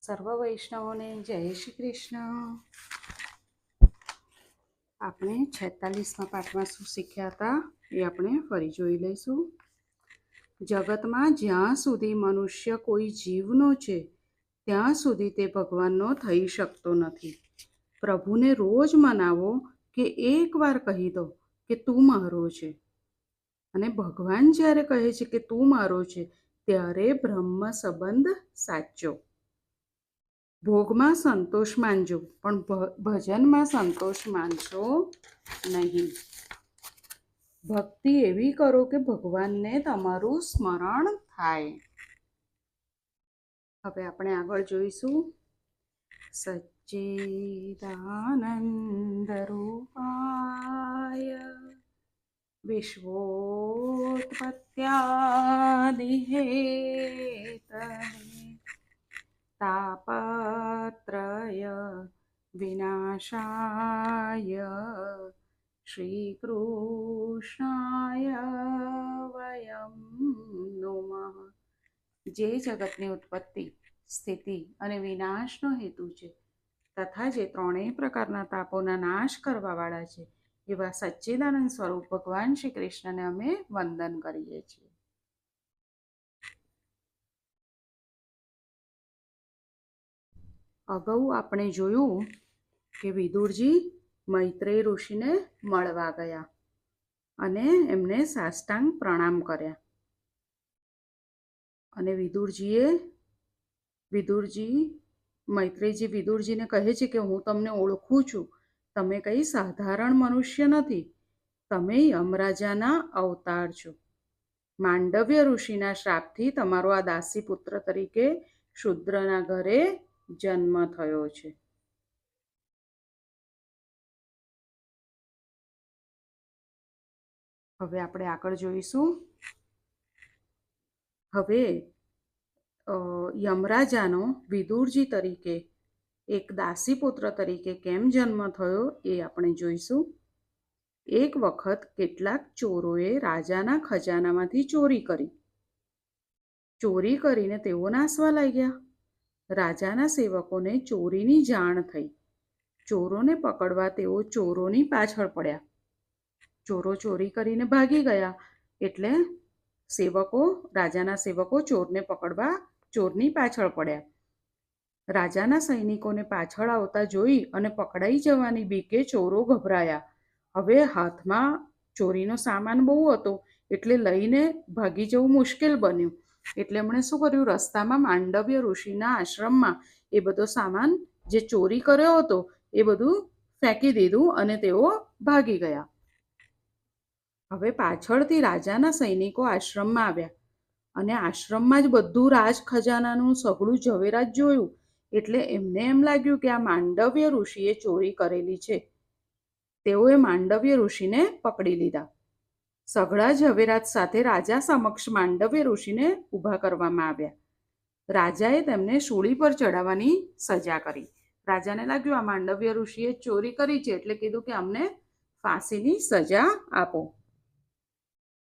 સર્વ વૈષ્ણવોને જય શ્રી કૃષ્ણ. આપણે 46મા પાઠમાં શું શીખ્યા હતા એ આપણે ફરી જોઈ લઈશું. જગતમાં જ્યાં સુધી મનુષ્ય કોઈ જીવનો છે ત્યાં સુધી તે ભગવાનનો થઈ શકતો નથી. પ્રભુને રોજ મનાવો કે એકવાર કહી દો કે તું મારો છે. અને ભગવાન જ્યારે કહે છે કે તું મારો છે ત્યારે બ્રહ્મ સંબંધ સાચો. ભોગમાં સંતોષ માનજો પણ ભજનમાં સંતોષ માનશો નહીં. ભક્તિ એવી કરો કે ભગવાનને તમારું સ્મરણ થાય. હવે આપણે આગળ જોઈશું. સચ્ચિદાનંદ રૂપાય વિશ્વોત્પત્યાદિ હેતવે તાપત્રય વિનાશાય શ્રી કૃષ્ણાય વયમ નમઃ. જે જગતની ઉત્પત્તિ, સ્થિતિ અને વિનાશનો હેતુ છે તથા જે ત્રણેય પ્રકારના તાપોના નાશ કરવાવાળા છે એવા સચ્ચિદાનંદ સ્વરૂપ ભગવાન શ્રી કૃષ્ણને અમે વંદન કરીએ છીએ. અગાઉ આપણે જોયું કે વિદુરજી મૈત્રેય ઋષિને મળવા ગયા અને એમને સાષ્ટાંગ પ્રણામ કર્યા. અને મૈત્રેયજી વિદુરજીને કહે છે કે હું તમને ઓળખું છું, તમે કંઈ સાધારણ મનુષ્ય નથી, તમે યમરાજાના અવતાર છો. માંડવ્ય ઋષિના શ્રાપથી તમારો આ દાસી પુત્ર તરીકે શૂદ્રના ઘરે જન્મ થયો છે. હવે આપણે આગળ જોઈશું. હવે યમરાજાનો વિદુરજી તરીકે એક દાસી પુત્ર તરીકે કેમ જન્મ થયો એ આપણે જોઈશું. એક વખત કેટલાક ચોરોએ રાજાના ખજાનામાંથી ચોરી કરીને તેઓ નાસવા લાગ્યા. રાજાના સેવકોને ચોરીની જાણ થઈ. ચોરોને પકડવા તેઓ ચોરોની પાછળ પડ્યા. ચોરો ચોરી કરીને ભાગી ગયા એટલે રાજાના સેવકો ચોરને પકડવા ચોરની પાછળ પડ્યા. રાજાના સૈનિકોને પાછળ આવતા જોઈ અને પકડાઈ જવાની બીકે ચોરો ગભરાયા. હવે હાથમાં ચોરીનો સામાન બહુ હતો એટલે લઈને ભાગી જવું મુશ્કેલ બન્યું. એટલે એમણે શું કર્યું, રસ્તામાં માંડવ્ય ઋષિના આશ્રમમાં એ બધો સામાન જે ચોરી કર્યો હતો એ બધું ફેંકી દીધું અને તેઓ ભાગી ગયા. હવે પાછળથી રાજાના સૈનિકો આશ્રમમાં આવ્યા અને આશ્રમમાં જ બધું રાજ ખજાનાનું સઘળું ઝવેરાત જોયું. એટલે એમને એમ લાગ્યું કે આ માંડવ્ય ઋષિએ ચોરી કરેલી છે. તેઓએ માંડવ્ય ઋષિને પકડી લીધા. સઘળા ઝવેરાત સાથે રાજા સમક્ષ માંડવ્ય ઋષિને ઊભા કરવામાં આવ્યા. રાજાએ તેમને શૂળી પર ચડાવવાની સજા કરી. રાજાને લાગ્યું આ માંડવ્ય ઋષિએ ચોરી કરી છે એટલે કીધું કે અમને ફાંસીની સજા આપો.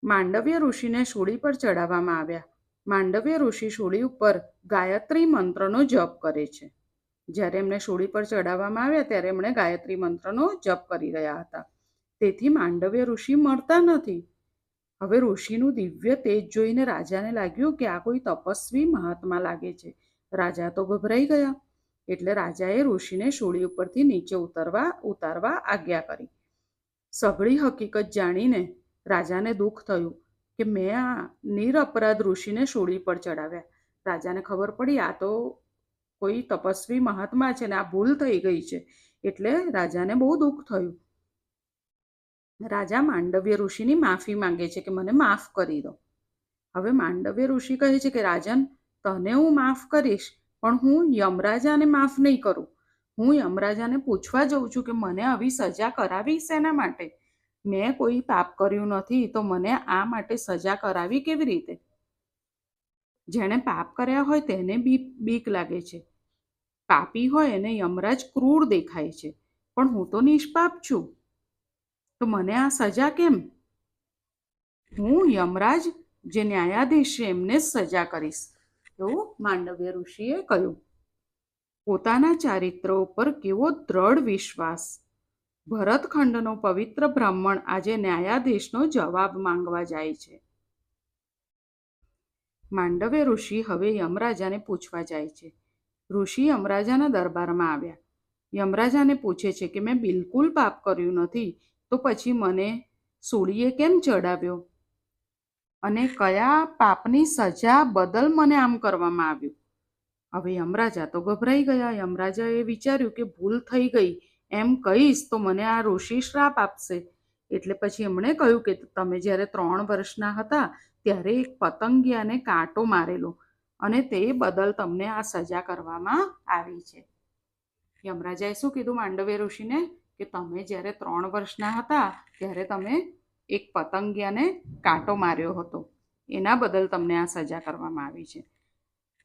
માંડવ્ય ઋષિને શૂળી પર ચડાવવામાં આવ્યા. માંડવ્ય ઋષિ શૂળી ઉપર ગાયત્રી મંત્રનો જપ કરે છે. જ્યારે એમને શૂળી પર ચડાવવામાં આવ્યા ત્યારે એમણે ગાયત્રી મંત્રનો જપ કરી રહ્યા હતા. તેથી માંડવ્ય ઋષિ મરતા નથી. હવે ઋષિનું દિવ્ય તેજ જોઈને રાજાને લાગ્યું કે આ કોઈ તપસ્વી મહાત્મા લાગે છે. રાજા તો ગભરાઈ ગયા. એટલે રાજાએ ઋષિને શૂળી ઉપરથી નીચે ઉતારવા આજ્ઞા કરી. સઘળી હકીકત જાણીને રાજાને દુઃખ થયું કે મેં આ નિરપરાધ ઋષિને શૂળી પર ચડાવ્યા. રાજાને ખબર પડી આ તો કોઈ તપસ્વી મહાત્મા છે ને આ ભૂલ થઈ ગઈ છે. એટલે રાજાને બહુ દુઃખ થયું. રાજા માંડવ્ય ઋષિની માફી માંગે છે કે મને માફ કરી દો. હવે માંડવ્ય ઋષિ કહે છે કે રાજન, તને હું માફ કરીશ પણ હું યમરાજાને માફ નહીં કરું. હું યમરાજાને પૂછવા જઉં છું કે મને આવી સજા કરાવી શેના માટે? મેં કોઈ પાપ કર્યું નથી તો મને આ માટે સજા કરાવી કેવી રીતે? જેણે પાપ કર્યા હોય તેને બીક લાગે છે. પાપી હોય એને યમરાજ ક્રૂર દેખાય છે, પણ હું તો નિષ્પાપ છું, તો મને આ સજા કેમ? હું યમરાજ જે ન્યાયાધીશ છે એમને જ સજા કરીશ, એવું માંડવ્ય ઋષિએ કહ્યું. પોતાના ચારિત્ર ઉપર કેવો દ્રઢ વિશ્વાસ! ભરતખંડનો પવિત્ર બ્રાહ્મણ આજે ન્યાયાધીશનો જવાબ માંગવા જાય છે. માંડવ્ય ઋષિ હવે યમરાજાને પૂછવા જાય છે. ઋષિ યમરાજાના દરબારમાં આવ્યા. યમરાજાને પૂછે છે કે મેં બિલકુલ પાપ કર્યું નથી, તો પછી મને સૂળીએ કેમ ચડાવ્યો અને કયા પાપની સજા બદલ મને આમ કરવામાં આવ્યું? હવે યમરાજા તો ગભરાઈ ગયા. યમરાજાએ વિચાર્યું કે ભૂલ થઈ ગઈ એમ કહીશ તો મને આ ઋષિ શ્રાપ આપશે. એટલે પછી એમણે કહ્યું કે તમે જ્યારે 3 વર્ષના હતા ત્યારે એક પતંગિયાને કાંટો મારેલો અને તે બદલ તમને આ સજા કરવામાં આવી છે. યમરાજાએ શું કીધું માંડવ્ય ઋષિને કે તમે જ્યારે 3 વર્ષના હતા ત્યારે તમે એક પતંગિયાને કાંટો માર્યો હતો, એના બદલ તમને આ સજા કરવામાં આવી છે.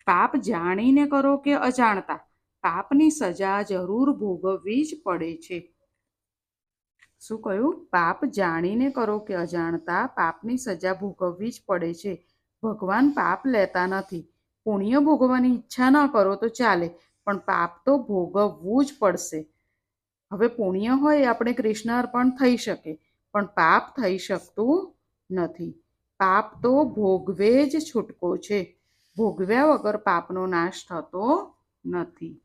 પાપ જાણીને કરો કે અજાણતા, પાપની સજા જરૂર ભોગવવી જ પડે છે. શું કહ્યું? પાપ જાણીને કરો કે અજાણતા, પાપની સજા ભોગવવી જ પડે છે. ભગવાન પાપ લેતા નથી. પુણ્ય ભોગવવાની ઈચ્છા ન કરો તો ચાલે, પણ પાપ તો ભોગવવું જ પડશે. હવે પુણ્ય હોય આપણે કૃષ્ણ અર્પણ થઈ શકે, પણ પાપ થઈ શકતું નથી. પાપ તો ભોગવે જ છૂટકો છે. ભોગવ્યા વગર પાપનો નાશ થતો નથી.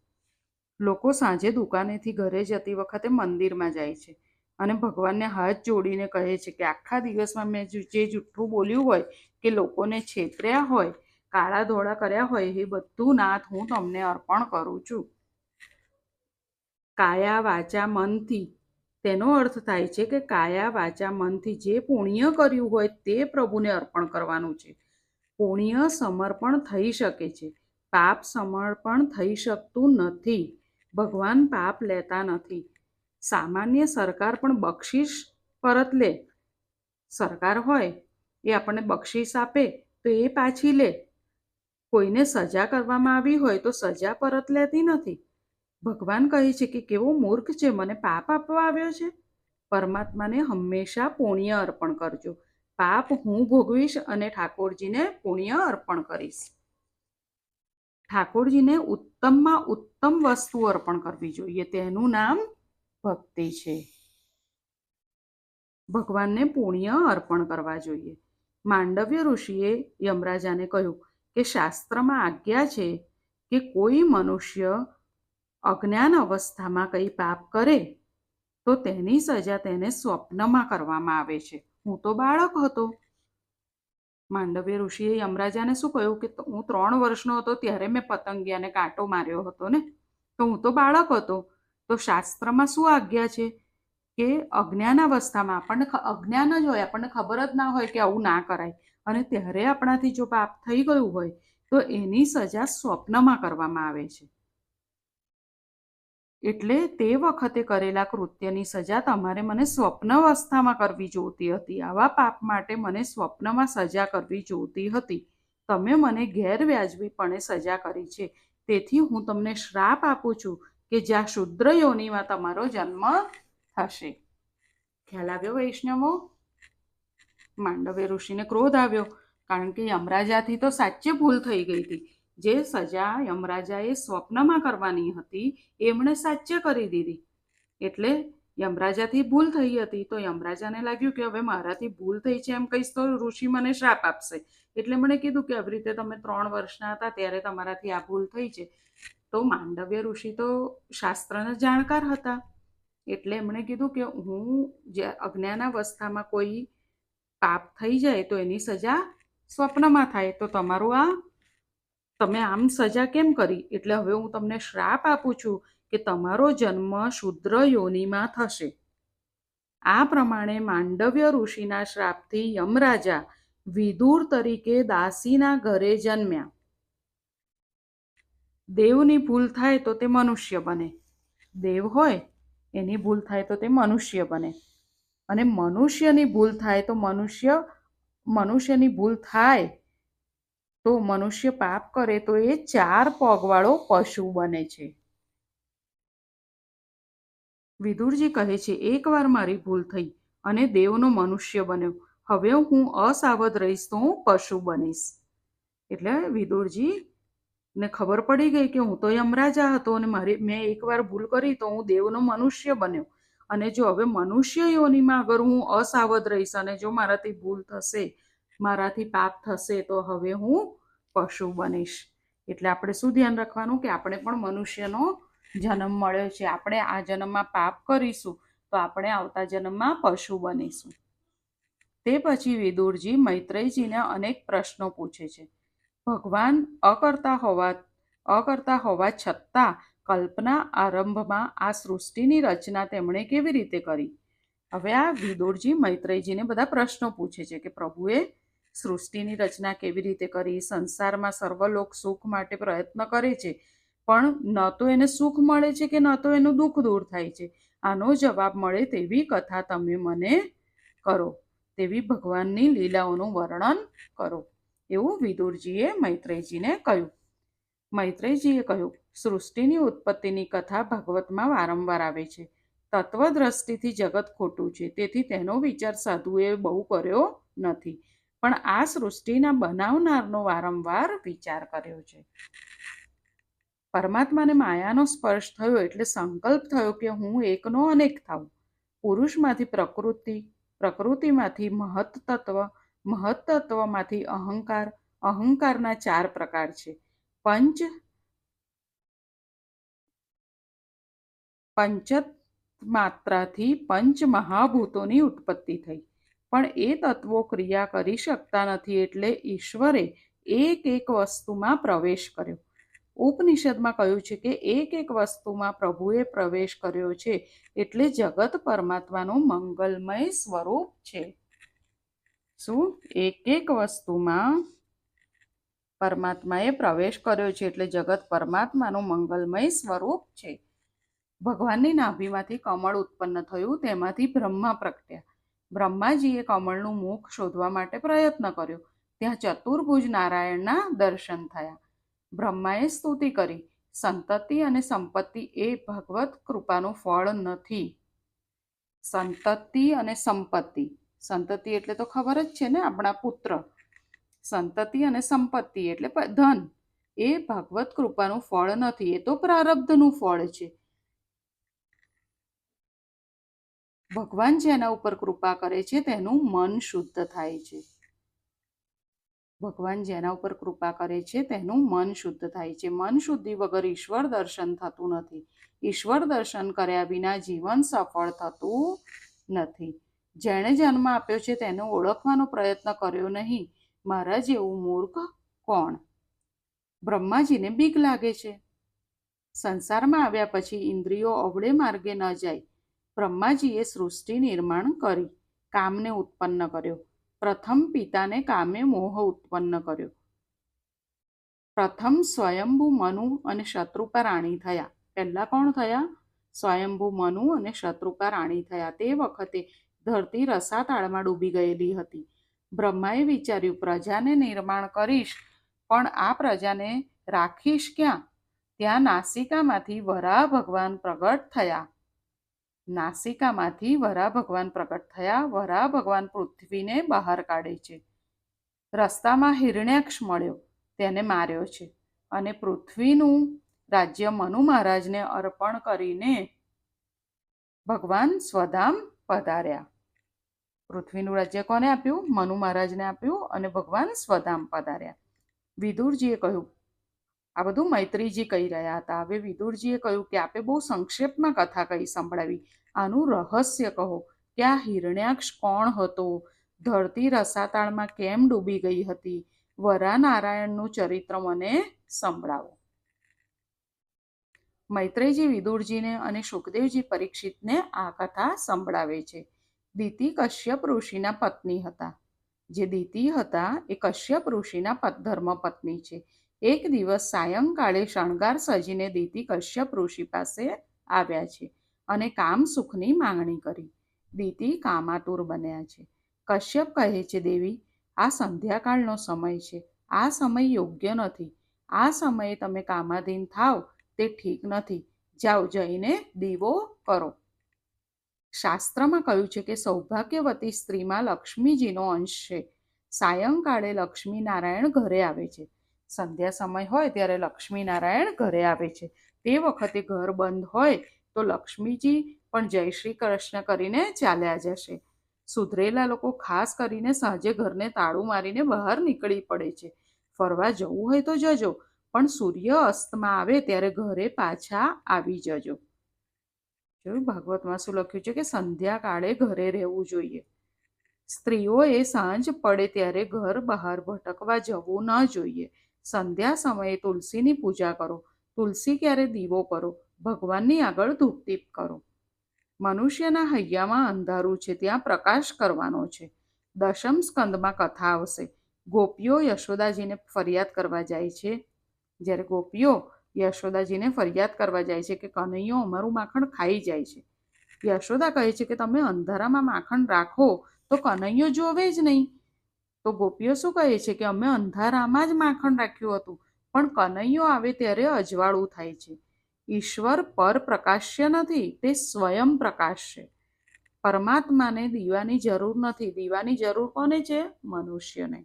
લોકો સાંજે દુકાનેથી ઘરે જતી વખતે મંદિરમાં જાય છે અને ભગવાનને હાથ જોડીને કહે છે કે આખા દિવસમાં મેં જે જૂઠું બોલ્યું હોય કે લોકોને છેતર્યા હોય, કાળા ધોળા કર્યા હોય, એ બધું નાથ હું તમને અર્પણ કરું છું. કાયા વાચા મનથી, તેનો અર્થ થાય છે કે કાયા વાચા મનથી જે પુણ્ય કર્યું હોય તે પ્રભુને અર્પણ કરવાનું છે. પુણ્ય સમર્પણ થઈ શકે છે, પાપ સમર્પણ થઈ શકતું નથી. ભગવાન પાપ લેતા નથી. સામાન્ય સરકાર પણ બક્ષિસ પરત લે. સરકાર હોય એ આપણને બક્ષિસ આપે તો એ પાછી લે. કોઈને સજા કરવામાં આવી હોય તો સજા પરત લેતી નથી. ભગવાન કહે છે કે કેવો મૂર્ખ છે, મને પાપ આપવા આવ્યો છે. પરમાત્માને હંમેશા પુણ્ય અર્પણ કરજો. પાપ હું ભોગવીશ અને ઠાકોરજીને પુણ્ય અર્પણ કરીશ. ઠાકોરજીને ઉત્તમમાં ઉત્તમ વસ્તુ અર્પણ કરવી જોઈએ, તેનું નામ ભક્તિ છે. ભગવાનને પુણ્ય અર્પણ કરવા જોઈએ. માંડવ્ય ઋષિએ યમરાજાને કહ્યું કે શાસ્ત્રમાં આજ્ઞા છે કે કોઈ મનુષ્ય અજ્ઞાન અવસ્થામાં કંઈ પાપ કરે તો તેની સજા તેને સ્વપ્નમાં કરવામાં આવે છે. હું તો બાળક હતો. માંડવ્ય ઋષિએ યમરાજાને શું કહ્યું કે હું 3 વર્ષનો હતો ત્યારે મેં પતંગિયાને કાંટો માર્યો હતો ને, તો હું તો બાળક હતો. તો શાસ્ત્રમાં શું આજ્ઞા છે કે અજ્ઞાન અવસ્થામાં આપણને અજ્ઞાન જ હોય, આપણને ખબર જ ના હોય કે આવું ના કરાય, અને ત્યારે આપણાથી જો પાપ થઈ ગયું હોય તો એની સજા સ્વપ્નમાં કરવામાં આવે છે. એટલે તે વખતે કરેલા કૃત્યની સજા તમારે મને સ્વપ્ન અવસ્થામાં કરવી જોઈતી હતી. આવા પાપ માટે મને સ્વપ્નમાં સજા કરવી જોઈતી હતી. તમે મને ગેરવ્યાજબીપણે સજા કરી છે. તેથી હું તમને શ્રાપ આપું છું કે જ્યાં શુદ્ર યોનિમાં તમારો જન્મ થશે. ખ્યાલ આવ્યો વૈષ્ણવો? માંડવ્ય ઋષિને ક્રોધ આવ્યો, કારણ કે યમરાજાથી તો સાચે ભૂલ થઈ ગઈ હતી. જે સજા યમરાજાએ સ્વપ્નમાં કરવાની હતી એમણે સાચે કરી દીધી. એટલે યમરાજાથી ભૂલ થઈ હતી તો યમરાજાને લાગ્યું કે હવે મારાથી ભૂલ થઈ છે એમ કહીશ તો ઋષિ મને શ્રાપ આપશે. એટલે મને કીધું કે આવી રીતે તમે 3 વર્ષના હતા ત્યારે તમારાથી આ ભૂલ થઈ છે. તો માંડવ્ય ઋષિ તો શાસ્ત્રના જાણકાર હતા. એટલે એમણે કીધું કે હું જે અજ્ઞાનાવસ્થામાં કોઈ પાપ થઈ જાય તો એની સજા સ્વપ્નમાં થાય, તો તમારું આ તમે આમ સજા કેમ કરી? એટલે હવે હું તમને શ્રાપ આપું છું કે તમારો જન્મ શુદ્ર યોનિમાં થશે. આ પ્રમાણે માંડવ્ય ઋષિના શ્રાપથી યમરાજા વિદુર તરીકે દાસીના ઘરે જન્મ્યા. દેવની ભૂલ થાય તો તે મનુષ્ય બને. દેવ હોય એની ભૂલ થાય તો તે મનુષ્ય બને, અને મનુષ્યની ભૂલ થાય તો મનુષ્યની ભૂલ થાય તો મનુષ્ય પાપ કરે તો એ 4 પગવાળો પશુ બને છે. વિદુરજી કહે છે એકવાર મારી ભૂલ થઈ અને દેવનો મનુષ્ય બન્યો. હવે હું અસાવધ રહીશ તો હું પશુ બનીશ. એટલે વિદુરજી ને ખબર પડી ગઈ કે હું તો યમરાજા હતો અને મેં એકવાર ભૂલ કરી તો હું દેવનો મનુષ્ય બન્યો, અને જો હવે મનુષ્ય યોનિમાં અગર હું અસાવધ રહીશ અને જો મારાથી ભૂલ થશે, મારાથી પાપ થશે, તો હવે હું પશુ બનીશ. એટલે આપણે શું ધ્યાન રાખવાનું કે આપણે પણ મનુષ્યનો જન્મ મળ્યો છે. આપણે આ જન્મમાં પાપ કરીશું તો આપણે આવતા જન્મમાં પશુ બનીશું. તે પછી વિદુરજી મૈત્રેયજીને અનેક પ્રશ્નો પૂછે છે. ભગવાન અકર્તા હોવા છતાં કલ્પના આરંભમાં આ સૃષ્ટિની રચના તેમણે કેવી રીતે કરી? હવે આ વિદુરજી મૈત્રેયજીને બધા પ્રશ્નો પૂછે છે કે પ્રભુએ સૃષ્ટિની રચના કેવી રીતે કરી, સંસારમાં સર્વલોક સુખ માટે પ્રયત્ન કરે છે, પણ ન તો એને સુખ મળે છે કે ન તો એનું દુઃખ દૂર થાય છે. આનો જવાબ મળે તેવી કથા તમે મને કરો, તેવી ભગવાનની લીલાઓનું વર્ણન કરો, એવું વિદુરજીએ મૈત્રેયજીને કહ્યું. મૈત્રેયજીએ કહ્યું, સૃષ્ટિની ઉત્પત્તિની કથા ભાગવતમાં વારંવાર આવે છે. તત્વદ્રષ્ટિથી જગત ખોટું છે, તેથી તેનો વિચાર સાધુએ બહુ કર્યો નથી, પણ આ સૃષ્ટિના બનાવનારનો વારંવાર વિચાર કર્યો છે. પરમાત્માને માયાનો સ્પર્શ થયો એટલે સંકલ્પ થયો કે હું એકનો અનેક થાઉં. પુરુષમાંથી પ્રકૃતિ, પ્રકૃતિમાંથી મહત્તત્વ, મહત્તત્વમાંથી અહંકાર, અહંકારના 4 પ્રકાર છે. પંચમાત્રાથી પંચ મહાભૂતોની ઉત્પત્તિ થઈ, પણ એ તત્વો ક્રિયા કરી શકતા નથી, એટલે ઈશ્વરે એક એક વસ્તુમાં પ્રવેશ કર્યો. ઉપનિષદમાં કહ્યું છે કે એક એક વસ્તુમાં પ્રભુએ પ્રવેશ કર્યો છે, એટલે જગત પરમાત્માનું મંગલમય સ્વરૂપ છે. શું? એક એક વસ્તુમાં પરમાત્માએ પ્રવેશ કર્યો છે, એટલે જગત પરમાત્માનું મંગલમય સ્વરૂપ છે. ભગવાનની નાભીમાંથી કમળ ઉત્પન્ન થયું, તેમાંથી બ્રહ્મા પ્રગટ્યા. બ્રહ્માજીએ કમળનું મુખ શોધવા માટે પ્રયત્ન કર્યો, ત્યાં ચતુર્ભુજ નારાયણના દર્શન થયા. બ્રહ્માએ સ્તુતિ કરી, સંતતિ અને સંપત્તિ એ ભગવત કૃપાનું ફળ નથી. સંતતિ અને સંપત્તિ, સંતતિ એટલે તો ખબર જ છે ને, આપણા પુત્ર. સંતતિ અને સંપત્તિ એટલે ધન, એ ભગવત કૃપાનું ફળ નથી, એ તો પ્રારબ્ધનું ફળ છે. ભગવાન જેના ઉપર કૃપા કરે છે તેનું મન શુદ્ધ થાય છે. ભગવાન જેના ઉપર કૃપા કરે છે તેનું મન શુદ્ધ થાય છે. મન શુદ્ધિ વગર ઈશ્વર દર્શન થતું નથી. ઈશ્વર દર્શન કર્યા વિના જીવન સફળ થતું નથી. જેણે જન્મ આપ્યો છે તેને ઓળખવાનો પ્રયત્ન કર્યો નહીં, મારા જેવું મૂર્ખ કોણ? બ્રહ્માજીને બીક લાગે છે. સંસારમાં આવ્યા પછી ઇન્દ્રિયો અવળે માર્ગે ન જાય. બ્રહ્માજીએ સૃષ્ટિ નિર્માણ કરી, કામને ઉત્પન્ન કર્યો. પ્રથમ પિતાને કામે મોહ ઉત્પન્ન કર્યો. પ્રથમ સ્વયંભૂ મનુ અને શત્રુપા રાણી થયા. પહેલા કોણ થયા? સ્વયંભૂ મનુ અને શત્રુપા રાણી થયા. તે વખતે ધરતી રસાતાળમાં ડૂબી ગયેલી હતી. બ્રહ્માએ વિચાર્યું, પ્રજાને નિર્માણ કરીશ, પણ આ પ્રજાને રાખીશ ક્યાં? ત્યાં નાસિકામાંથી વરાહ ભગવાન પ્રગટ થયા. નાસિકામાંથી વરાહ ભગવાન પ્રગટ થયા. વરાહ ભગવાન પૃથ્વીને બહાર કાઢે છે. રસ્તામાં હિરણ્યાક્ષ મળ્યો, તેને માર્યો છે, અને પૃથ્વીનું રાજ્ય મનુ મહારાજને અર્પણ કરીને ભગવાન સ્વધામ પધાર્યા. પૃથ્વીનું રાજ્ય કોને આપ્યું? મનુ મહારાજને આપ્યું, અને ભગવાન સ્વધામ પધાર્યા. વિદુરજીએ કહ્યું, આ બધું મૈત્રીજી કહી રહ્યા હતા. હવે વિદુરજીએ કહ્યું કે આપે બહુ સંક્ષેપમાં કથા કહી સંભળાવી, આનું રહસ્ય કહો કે આ હિરણ્યાક્ષ કોણ હતો? ધરતી રસાતાળમાં કેમ ડૂબી ગઈ હતી? વરા નારાયણનું ચરિત્ર મને સંભળાવો. મૈત્રેયજી વિદુરજીને અને સુખદેવજી પરીક્ષિતને આ કથા સંભળાવે છે. દિતિ કશ્યપ ઋષિના પત્ની હતા. જે દિતિ હતા એ કશ્યપ ઋષિના ધર્મપત્ની છે. એક દિવસ સાયંકાળે શણગાર સજીને દિતિ કશ્યપ ઋષિ પાસે આવ્યા છે અને કામ સુખની માંગણી કરી. દિતિ કામાતુર બન્યા છે. કશ્યપ કહે છે, દેવી, આ સંધ્યાકાળનો સમય છે, આ સમય યોગ્ય નથી. આ સમયે તમે કામાધીન થાવ તે ઠીક નથી. જાઓ, જઈને દીવો કરો. શાસ્ત્રમાં કહ્યું છે કે સૌભાગ્યવતી સ્ત્રીમાં લક્ષ્મીજીનો અંશ છે. સાયંકાળે લક્ષ્મી નારાયણ ઘરે આવે છે. સંધ્યા સમય હોય ત્યારે લક્ષ્મીનારાયણ ઘરે આવે છે. તે વખતે ઘર બંધ હોય તો લક્ષ્મીજી પણ જય શ્રી કૃષ્ણ કરીને ચાલ્યા જશે. સુધરેલા લોકો ખાસ કરીને સાંજે ઘરને તાળું મારીને બહાર નીકળી પડે છે. ફરવા જવું હોય તો જજો, પણ સૂર્ય અસ્તમાં આવે ત્યારે ઘરે પાછા આવી જજો. જોયું ભાગવતમાં શું લખ્યું છે કે સંધ્યાકાળે ઘરે રહેવું જોઈએ. સ્ત્રીઓએ સાંજ પડે ત્યારે ઘર બહાર ભટકવા જવું ન જોઈએ. સંધ્યા સમયે તુલસીની પૂજા કરો. તુલસી ક્યારે દીવો કરો. ભગવાનની આગળ ધૂપદીપ કરો. મનુષ્યના હૈયામાં અંધારું છે, ત્યાં પ્રકાશ કરવાનો છે. દશમ સ્કંદમાં કથા આવશે. ગોપીઓ યશોદાજીને ફરિયાદ કરવા જાય છે. જ્યારે ગોપીઓ યશોદાજીને ફરિયાદ કરવા જાય છે કે કનૈયો અમારું માખણ ખાઈ જાય છે. યશોદા કહે છે કે તમે અંધારામાં માખણ રાખો તો કનૈયો જોવે જ નહીં. તો ગોપીઓ શું કહે છે કે અમે અંધારામાં જ માખણ રાખ્યું હતું, પણ કનૈયો આવે ત્યારે અજવાળું થાય છે. ઈશ્વર પર પ્રકાશ્ય નથી, તે સ્વયં પ્રકાશ છે. પરમાત્માને દીવાની જરૂર નથી. દીવાની જરૂર કોને છે? મનુષ્યને.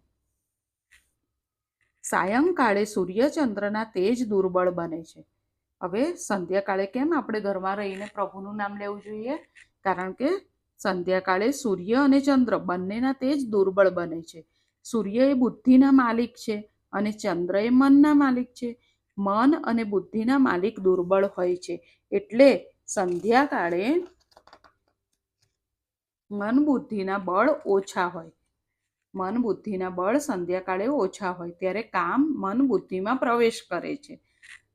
સાયંકાળે સૂર્યચંદ્રના તેજ દુર્બળ બને છે. હવે સંધ્યાકાળે કેમ આપણે ઘરમાં રહીને પ્રભુનું નામ લેવું જોઈએ? કારણ કે સંધ્યાકાળે સૂર્ય અને ચંદ્ર બંનેના તેજ દુર્બળ બને છે. સૂર્ય એ બુદ્ધિના માલિક છે અને ચંદ્ર એ મનના માલિક છે. મન અને બુદ્ધિના માલિક દુર્બળ હોય છે. એટલે સંધ્યાકાળે મન બુદ્ધિના બળ ઓછા હોય. મન બુદ્ધિના બળ સંધ્યાકાળે ઓછા હોય ત્યારે કામ મન બુદ્ધિમાં પ્રવેશ કરે છે.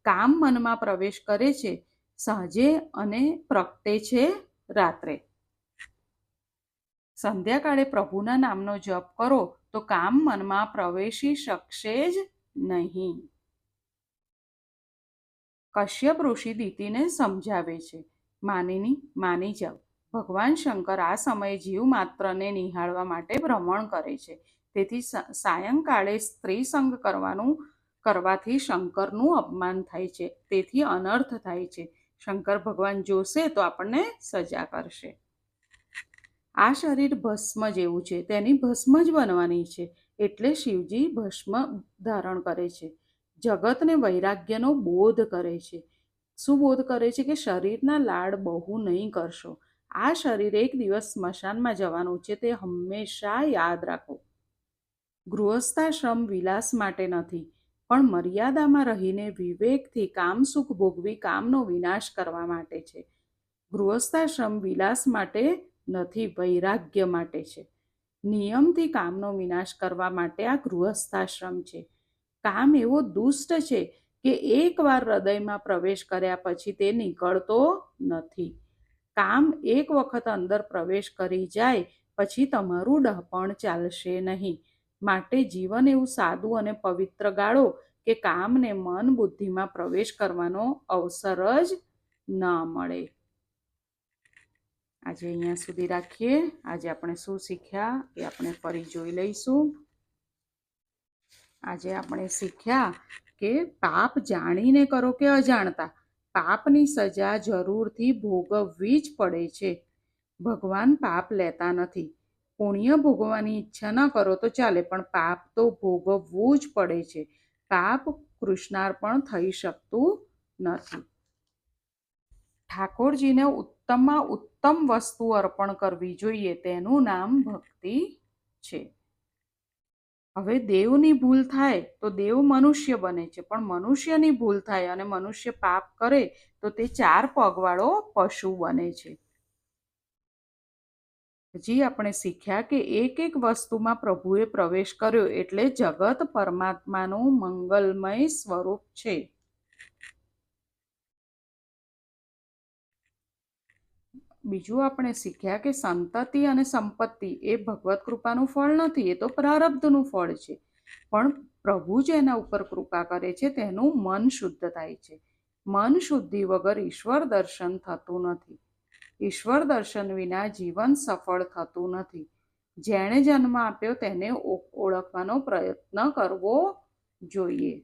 કામ મનમાં પ્રવેશ કરે છે સાંજે અને પ્રગટે છે રાત્રે. સંધ્યાકાળે પ્રભુના નામનો જપ કરો તો કામ મનમાં પ્રવેશી શકશે જ નહીં. કશ્યપ ઋષિ દિતિને સમજાવે છે. માની જાઓ. ભગવાન શંકર આ સમયે જીવ માત્રને નિહાળવા માટે ભ્રમણ કરે છે. તેથી સાયંકાળે સ્ત્રી સંગ કરવાથી શંકરનું અપમાન થાય છે. તેથી અનર્થ થાય છે. શંકર ભગવાન જોશે તો આપણને સજા કરશે. આ શરીર ભસ્મ જેવું છે, તેની ભસ્મ જ બનવાની છે. એટલે શિવજી ભસ્મ ધારણ કરે છે. જગતને વૈરાગ્યનો બોધ કરે છે. શું બોધ કરે છે? કે શરીરના લાડ બહુ નહીં કરશો. આ શરીર એક દિવસ સ્મશાનમાં જવાનું છે, તે હંમેશા યાદ રાખો. ગૃહસ્થાશ્રમ વિલાસ માટે નથી, પણ મર્યાદામાં રહીને વિવેકથી કામસુખ ભોગવી કામનો વિનાશ કરવા માટે છે. ગૃહસ્થાશ્રમ વિલાસ માટે નથી, વૈરાગ્ય માટે છે. નિયમથી કામનો વિનાશ કરવા માટે આ ગૃહસ્થાશ્રમ છે. કામ એવો દુષ્ટ છે કે એકવાર હૃદયમાં પ્રવેશ કર્યા પછી તે નીકળતો નથી. કામ એક વખત અંદર પ્રવેશ કરી જાય પછી તમારું ડહાપણ ચાલશે નહીં. માટે જીવન એવું સાદું અને પવિત્ર ગાળો કે કામને મન બુદ્ધિમાં પ્રવેશ કરવાનો અવસર જ ન મળે. આજે અહીંયા સુધી રાખીએ. આજે આપણે શું શીખ્યા એ આપણે ફરી જોઈ લઈશું. આજે આપણે શીખ્યા કે પાપ જાણીને કરો કે અજાણતા, પાપની સજા જરૂરથી ભોગવવી જ પડે છે. ભગવાન પાપ લેતા નથી. પુણ્ય ભોગવવાની ઈચ્છા ન કરો તો ચાલે, પણ પાપ તો ભોગવવું જ પડે છે. પાપ કૃષ્ણાર્પણ થઈ શકતું નથી. ઠાકોરજીને ઉત્તમમાં ઉત્તમ વસ્તુ અર્પણ કરવી જોઈએ, તેનું નામ ભક્તિ છે. હવે દેવની ભૂલ થાય તો દેવ મનુષ્ય બને છે, પણ મનુષ્યની ભૂલ થાય અને મનુષ્ય પાપ કરે તો તે 4 પગવાળો પશુ બને છે. હજી આપણે શીખ્યા કે એક એક વસ્તુમાં પ્રભુએ પ્રવેશ કર્યો એટલે જગત પરમાત્માનું મંગલમય સ્વરૂપ છે. બીજું આપણે શીખ્યા કે સંતતિ અને સંપત્તિ એ ભગવત કૃપાનું ફળ નથી, એ તો પ્રારબ્ધનું ફળ છે. પણ પ્રભુ જેના ઉપર કૃપા કરે છે તેનું મન શુદ્ધ થાય છે. મન શુદ્ધિ વગર ઈશ્વર દર્શન થતું નથી. ઈશ્વર દર્શન વિના જીવન સફળ થતું નથી. જેણે જન્મ આપ્યો તેને ઓળખવાનો પ્રયત્ન કરવો જોઈએ.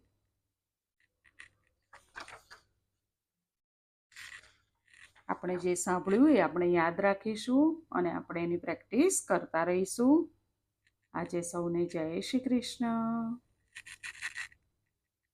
આપણે જે સાંભળ્યું એ આપણે યાદ રાખીશું અને આપણે એની પ્રેક્ટિસ કરતા રહીશું. આજે સૌને જય શ્રી કૃષ્ણ.